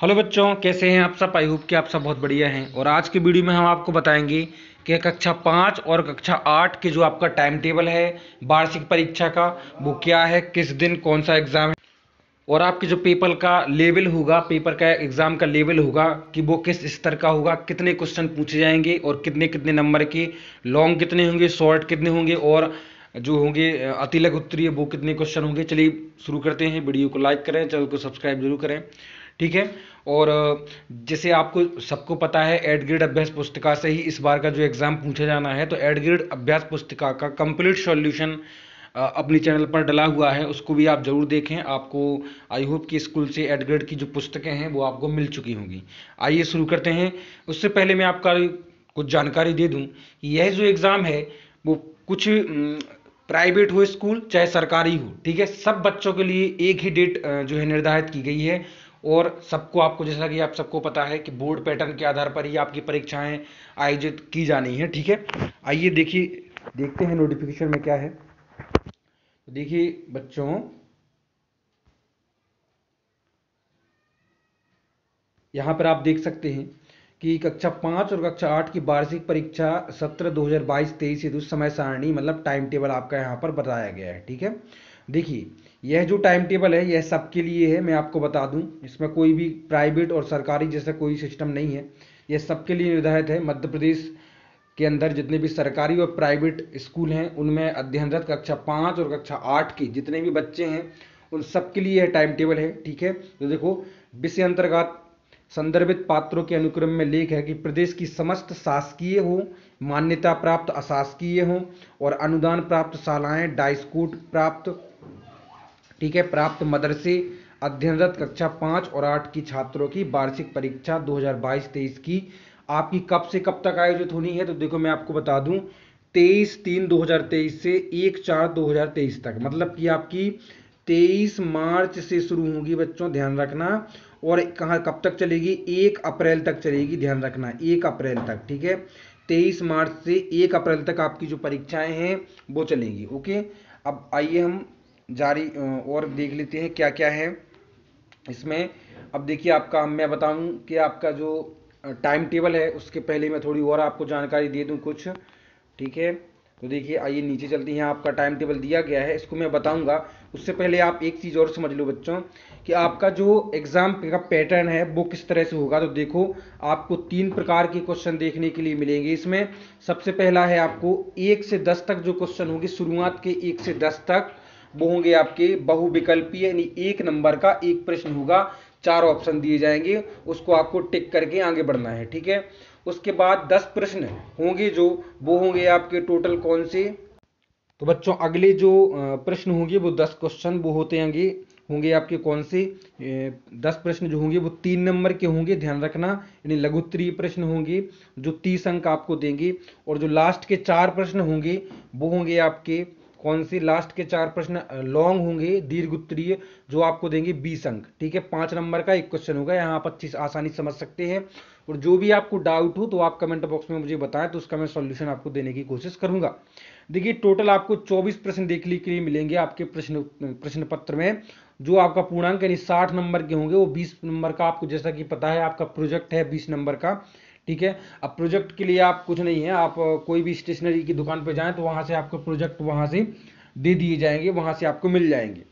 Hello बच्चों, कैसे हैं आप सब। आई होप कि आप सब बहुत बढ़िया हैं। और आज की वीडियो में हम आपको बताएंगे कि कक्षा 5 और कक्षा 8 के जो आपका टाइम टेबल है वार्षिक परीक्षा का, वो क्या है, किस दिन कौन सा एग्ज़ाम है, और आपके जो पेपर का लेवल होगा, पेपर का एग्ज़ाम का लेवल होगा कि वो किस स्तर का होगा, कितने क्वेश्चन पूछे जाएंगे और कितने कितने नंबर के, लॉन्ग कितने होंगे, शॉर्ट कितने होंगे, और जो होंगे अति लघु उत्तरीय वो कितने क्वेश्चन होंगे। चलिए शुरू करते हैं। वीडियो को लाइक करें, चैनल को सब्सक्राइब जरूर करें, ठीक है। और जैसे आपको सबको पता है, एड ग्रेड अभ्यास पुस्तिका से ही इस बार का जो एग्ज़ाम पूछा जाना है, तो एड ग्रेड अभ्यास पुस्तिका का कंप्लीट सॉल्यूशन अपने चैनल पर डला हुआ है, उसको भी आप जरूर देखें। आपको आई होप कि स्कूल से एड ग्रेड की जो पुस्तकें हैं वो आपको मिल चुकी होंगी। आइए शुरू करते हैं। उससे पहले मैं आपका कुछ जानकारी दे दूं कि यह जो एग्ज़ाम है वो कुछ प्राइवेट हो स्कूल चाहे सरकारी हो, ठीक है, सब बच्चों के लिए एक ही डेट जो है निर्धारित की गई है। और सबको, आपको जैसा कि आप सबको पता है कि बोर्ड पैटर्न के आधार पर ही आपकी परीक्षाएं आयोजित की जानी है, ठीक है। आइए देखते हैं नोटिफिकेशन में क्या है। तो देखिए बच्चों, यहाँ पर आप देख सकते हैं कि कक्षा 5 और कक्षा 8 की वार्षिक परीक्षा सत्र 2022-23 हेतु समय सारणी मतलब टाइम टेबल आपका यहाँ पर बताया गया है, ठीक है। देखिए, यह जो टाइम टेबल है यह सबके लिए है। मैं आपको बता दूं, इसमें कोई भी प्राइवेट और सरकारी जैसा कोई सिस्टम नहीं है। यह सबके लिए निर्धारित है। मध्य प्रदेश के अंदर जितने भी सरकारी और प्राइवेट स्कूल हैं उनमें अध्ययनरत कक्षा 5 और कक्षा 8 के जितने भी बच्चे हैं उन सबके लिए यह टाइम टेबल है, ठीक है। तो देखो, विषय अंतर्गत संदर्भित पात्रों के अनुक्रम में लेख है कि प्रदेश की समस्त शासकीय हो, मान्यता प्राप्त अशासकीय हो और अनुदान प्राप्त शालाएं, डाइस्कूट प्राप्त, ठीक है, प्राप्त मदरसे अध्ययनरत कक्षा 5 और 8 की छात्रों की वार्षिक परीक्षा 2022-23 की आपकी कब से कब तक आयोजित होनी है। तो देखो मैं आपको बता दूं, 23/3/2023 से 1/4/2023 तक, मतलब कि आपकी 23 मार्च से शुरू होगी बच्चों, ध्यान रखना। और कहाँ कब तक चलेगी, 1 अप्रैल तक चलेगी, ध्यान रखना, 1 अप्रैल तक, ठीक है। 23 मार्च से 1 अप्रैल तक आपकी जो परीक्षाएं हैं वो चलेंगी, ओके। अब आइए हम जारी और देख लेते हैं क्या क्या है इसमें। अब देखिए, आपका मैं बताऊं कि आपका जो टाइम टेबल है उसके पहले मैं थोड़ी और आपको जानकारी दे दूं कुछ, ठीक है। तो देखिए, आइए नीचे चलते हैं। आपका टाइम टेबल दिया गया है, इसको मैं बताऊंगा। उससे पहले आप एक चीज़ और समझ लो बच्चों कि आपका जो एग्ज़ाम का पैटर्न है वो किस तरह से होगा। तो देखो, आपको 3 प्रकार के क्वेश्चन देखने के लिए मिलेंगे इसमें। सबसे पहला है, आपको 1 से 10 तक जो क्वेश्चन होंगे, शुरुआत के 1 से 10 तक वो होंगे आपके बहुविकल्पीय, यानी एक नंबर का एक प्रश्न होगा, 4 ऑप्शन दिए जाएंगे, उसको आपको टिक करके आगे बढ़ना है, ठीक है। उसके बाद 10 प्रश्न होंगे जो वो होंगे आपके टोटल कौन से। तो बच्चों, अगले जो प्रश्न होंगे वो 10 क्वेश्चन वो होंगे आपके कौन से, 10 प्रश्न जो होंगे वो 3 नंबर के होंगे, ध्यान रखना, यानी लघु उत्तरीय प्रश्न होंगे जो 30 अंक आपको देंगे। और जो लास्ट के 4 प्रश्न होंगे वो होंगे आपके कौन से, लास्ट के 4 प्रश्न लॉन्ग होंगे, दीर्घ उत्तरीय, जो आपको देंगे 20 अंक, ठीक है। 5 नंबर का एक क्वेश्चन होगा, यहाँ आप अच्छी आसानी समझ सकते हैं। और जो भी आपको डाउट हो तो आप कमेंट बॉक्स में मुझे बताएं, तो उसका मैं सॉल्यूशन आपको देने की कोशिश करूंगा। देखिए, टोटल आपको 24 प्रश्न देखने के लिए मिलेंगे आपके प्रश्न पत्र में। जो आपका पूर्णांक यानी 60 नंबर के होंगे, वो 20 नंबर का आपको, जैसा कि पता है, आपका प्रोजेक्ट है 20 नंबर का, ठीक है। अब प्रोजेक्ट के लिए आप कुछ नहीं है, आप कोई भी स्टेशनरी की दुकान पर जाएं तो वहां से आपको प्रोजेक्ट वहां से दे दिए जाएंगे, वहां से आपको मिल जाएंगे।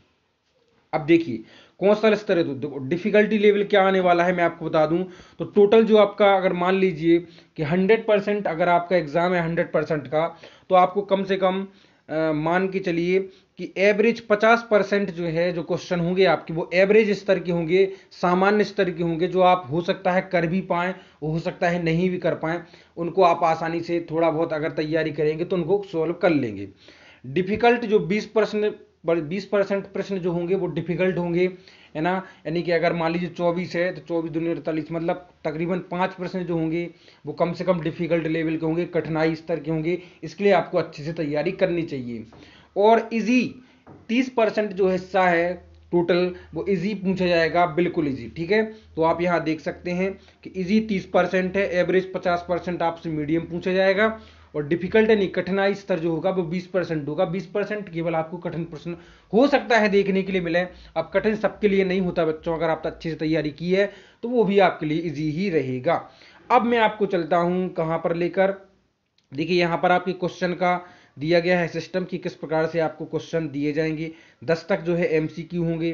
अब देखिए, कौन सा स्तर है, तो देखो डिफिकल्टी लेवल क्या आने वाला है मैं आपको बता दूं। तो टोटल जो आपका, अगर मान लीजिए कि 100% अगर आपका एग्जाम है 100% का, तो आपको कम से कम मान के चलिए कि एवरेज 50% जो है, जो क्वेश्चन होंगे आपके वो एवरेज स्तर के होंगे, सामान्य स्तर के होंगे, जो आप हो सकता है कर भी पाएं, हो सकता है नहीं भी कर पाएं, उनको आप आसानी से थोड़ा बहुत अगर तैयारी करेंगे तो उनको सॉल्व कर लेंगे। डिफिकल्ट जो 20% प्रश्न जो होंगे वो डिफिकल्ट होंगे, है ना। यानी कि अगर मान लीजिए 24 है तो 24 दूनी 48, मतलब तकरीबन 5 प्रश्न जो होंगे वो कम से कम डिफिकल्ट लेवल के होंगे, कठिनाई स्तर के होंगे, इसके लिए आपको अच्छे से तैयारी करनी चाहिए। और इजी 30% जो हिस्सा है टोटल, वो इजी पूछा जाएगा, बिल्कुल इजी, ठीक है। तो आप यहाँ देख सकते हैं कि इजी 30% है, एवरेज 50% आपसे मीडियम पूछा जाएगा, और डिफिकल्ट यानी कठिनाई स्तर जो होगा वो 20% होगा। 20% केवल आपको कठिन प्रश्न हो सकता है देखने के लिए मिले। अब कठिन सबके लिए नहीं होता बच्चों, अगर आपने अच्छे से तैयारी की है तो वो भी आपके लिए इजी ही रहेगा। अब मैं आपको चलता हूं कहां पर लेकर, देखिए यहाँ पर आपके क्वेश्चन का दिया गया है सिस्टम कि किस प्रकार से आपको क्वेश्चन दिए जाएंगे। 10 तक जो है एमसीक्यू होंगे,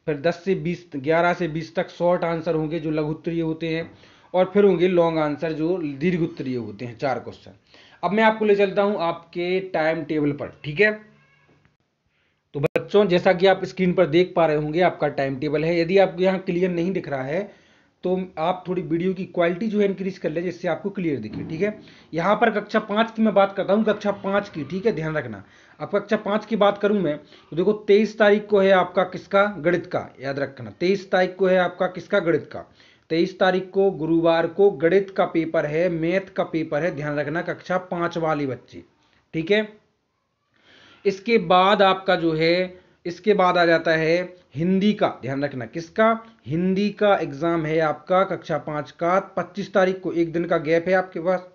फिर 10 से 20, 11 से 20 तक शॉर्ट आंसर होंगे जो लघु उत्तरीय होते हैं, और फिर होंगे लॉन्ग आंसर जो दीर्घ उत्तरीय होते हैं, 4 क्वेश्चन। अब मैं आपको ले चलता हूं आपके टाइम टेबल पर, ठीक है। तो बच्चों जैसा कि आप स्क्रीन पर देख पा रहे होंगे आपका टाइम टेबल है। यदि आपको यहाँ क्लियर नहीं दिख रहा है तो आप थोड़ी वीडियो की क्वालिटी जो है इंक्रीज कर ले जिससे आपको क्लियर दिखे, ठीक है। यहाँ पर कक्षा 5 की मैं बात करता हूँ, कक्षा 5 की, ठीक है, ध्यान रखना। अब कक्षा 5 की बात करूँ मैं तो देखो 23 तारीख को है आपका किसका, गणित का, याद रखना 23 तारीख को है आपका किसका, गणित का। 23 तारीख को गुरुवार को गणित का पेपर है, मैथ का पेपर है, ध्यान रखना, कक्षा 5 वाली बच्चे, ठीक है। इसके बाद आपका जो है, इसके बाद आ जाता है हिंदी का, ध्यान रखना किसका, हिंदी का एग्जाम है आपका कक्षा 5 का 25 तारीख को, एक दिन का गैप है आपके पास।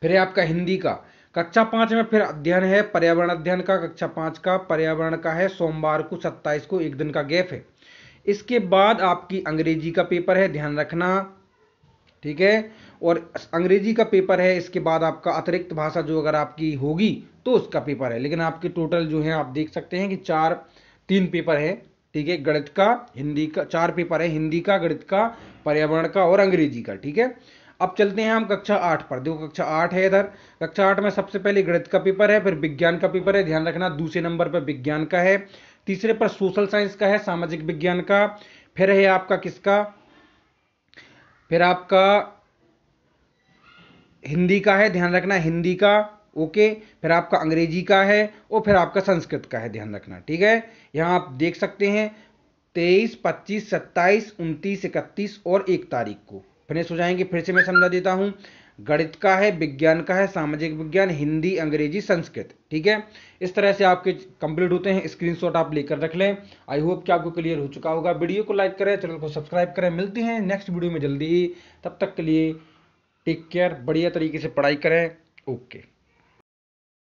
फिर है आपका हिंदी का कक्षा 5 में, फिर अध्ययन है पर्यावरण अध्ययन का कक्षा 5 का, पर्यावरण का है सोमवार को 27 को, एक दिन का गैप है। इसके बाद आपकी अंग्रेजी का पेपर है, ध्यान रखना, ठीक है। और अंग्रेजी का पेपर है, इसके बाद आपका अतिरिक्त भाषा जो अगर आपकी होगी तो उसका पेपर है। लेकिन आपके टोटल जो है आप देख सकते हैं कि 3 पेपर है, ठीक है। गणित का, हिंदी का, 4 पेपर है, हिंदी का, गणित का, पर्यावरण का और अंग्रेजी का, ठीक है। अब चलते हैं हम कक्षा 8 पर। देखो कक्षा 8 है इधर, कक्षा 8 में सबसे पहले गणित का पेपर है, फिर विज्ञान का पेपर है, ध्यान रखना, दूसरे नंबर पर विज्ञान का है, तीसरे पर सोशल साइंस का है, सामाजिक विज्ञान का, फिर है आपका किसका, फिर आपका हिंदी का है, ध्यान रखना, हिंदी का, ओके। फिर आपका अंग्रेजी का है और फिर आपका संस्कृत का है, ध्यान रखना, ठीक है। यहां आप देख सकते हैं 23, 25, 27, 29, 31 और 1 तारीख को फिनिश हो जाएंगे। फिर से मैं समझा देता हूं, गणित का है, विज्ञान का है, सामाजिक विज्ञान, हिंदी, अंग्रेजी, संस्कृत, ठीक है। इस तरह से आपके कंप्लीट होते हैं। स्क्रीनशॉट आप लेकर रख लें। आई होप कि आपको क्लियर हो चुका होगा। वीडियो को लाइक करें, चैनल को सब्सक्राइब करें। मिलते हैं नेक्स्ट वीडियो में जल्दी ही, तब तक के लिए टेक केयर, बढ़िया तरीके से पढ़ाई करें, ओके।